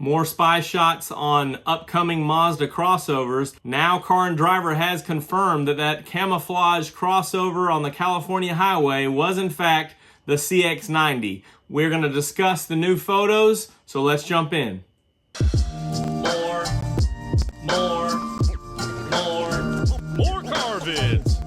More spy shots on upcoming Mazda crossovers. Now Car and Driver has confirmed that that camouflage crossover on the California highway was in fact the CX-90. We're going to discuss the new photos, so let's jump in. More car vids.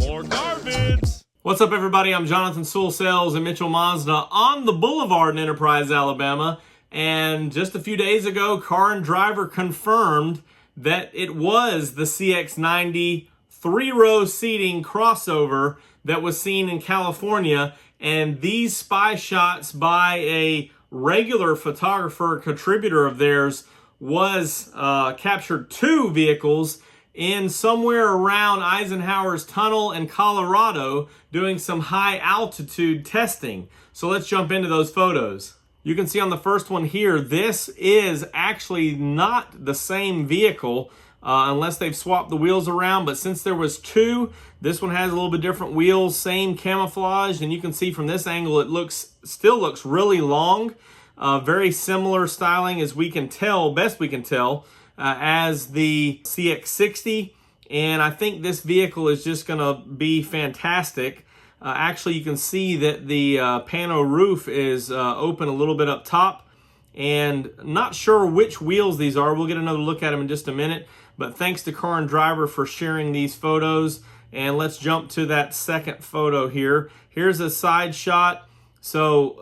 More car vids. What's up, everybody? I'm Jonathan Sewell Sales at Mitchell Mazda on the Boulevard in Enterprise, Alabama. And just a few days ago, Car and Driver confirmed that it was the CX-90 three-row seating crossover that was seen in California. And these spy shots by a regular photographer, contributor of theirs, was captured two vehicles in somewhere around Eisenhower's tunnel in Colorado doing some high altitude testing. So let's jump into those photos. You can see on the first one here, this is actually not the same vehicle unless they've swapped the wheels around, but since there was two, this one has a little bit different wheels, same camouflage, and you can see from this angle it still looks really long. Very similar styling as we can tell, best we can tell, as the CX-60, and I think this vehicle is just going to be fantastic. Actually, you can see that the pano roof is open a little bit up top, and not sure which wheels these are. We'll get another look at them in just a minute, but thanks to Car and Driver for sharing these photos. And let's jump to that second photo here. Here's a side shot, so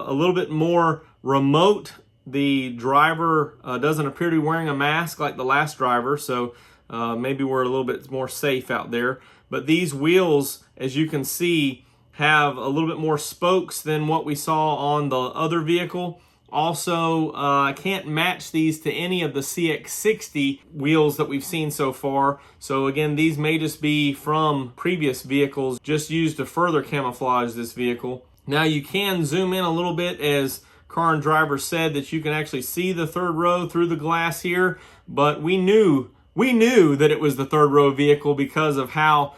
a little bit more remote. The driver doesn't appear to be wearing a mask like the last driver, so maybe we're a little bit more safe out there. But these wheels, as you can see, have a little bit more spokes than what we saw on the other vehicle. Also, I can't match these to any of the CX-60 wheels that we've seen so far. So again, these may just be from previous vehicles, just used to further camouflage this vehicle. Now you can zoom in a little bit, as Car and Driver said that you can actually see the third row through the glass here, but we knew that it was the third row vehicle because of how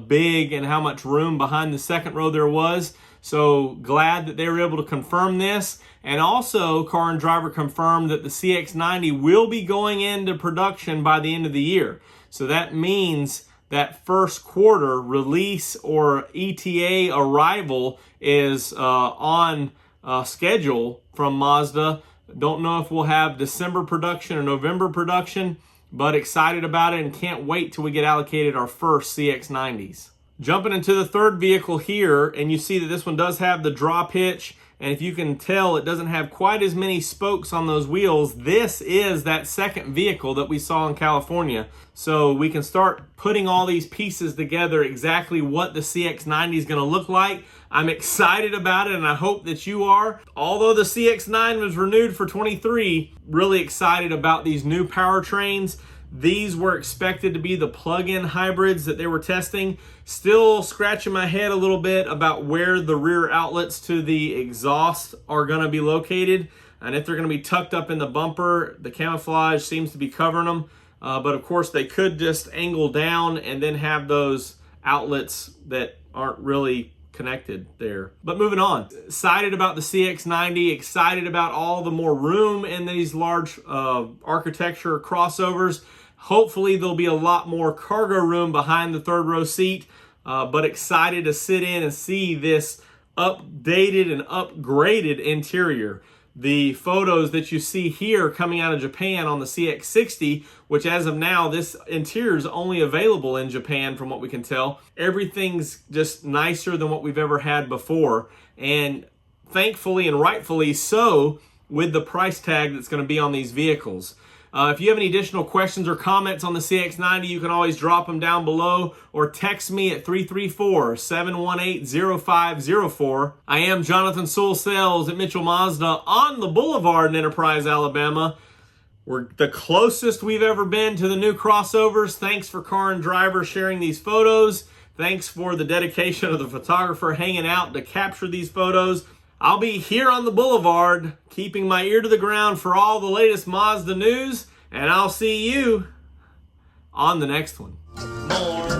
big and how much room behind the second row there was. So glad that they were able to confirm this. And also, Car and Driver confirmed that the CX-90 will be going into production by the end of the year. So that means that first quarter release or ETA arrival is on schedule from Mazda. Don't know if we'll have December production or November production, but excited about it and can't wait till we get allocated our first CX-90s. Jumping into the third vehicle here, and you see that this one does have the drop hitch, and if you can tell, it doesn't have quite as many spokes on those wheels. This is that second vehicle that we saw in California. So we can start putting all these pieces together, exactly what the CX-90 is going to look like. I'm excited about it, and I hope that you are. Although the CX-9 was renewed for 23, really excited about these new powertrains. These were expected to be the plug-in hybrids that they were testing. Still scratching my head a little bit about where the rear outlets to the exhaust are going to be located, and if they're going to be tucked up in the bumper. The camouflage seems to be covering them, but of course they could just angle down and then have those outlets that aren't really connected there. But moving on, excited about the CX-90, excited about all the more room in these large architecture crossovers. Hopefully there'll be a lot more cargo room behind the third row seat, but excited to sit in and see this updated and upgraded interior. The photos that you see here coming out of Japan on the CX-60, which as of now, this interior is only available in Japan from what we can tell. Everything's just nicer than what we've ever had before, and thankfully and rightfully so with the price tag that's going to be on these vehicles. If you have any additional questions or comments on the CX-90, you can always drop them down below or text me at 334-718-0504. I am Jonathan Sewell Sales at Mitchell Mazda on the Boulevard in Enterprise, Alabama. We're the closest we've ever been to the new crossovers. Thanks for Car and Driver sharing these photos. Thanks for the dedication of the photographer hanging out to capture these photos. I'll be here on the Boulevard, keeping my ear to the ground for all the latest Mazda news, and I'll see you on the next one. More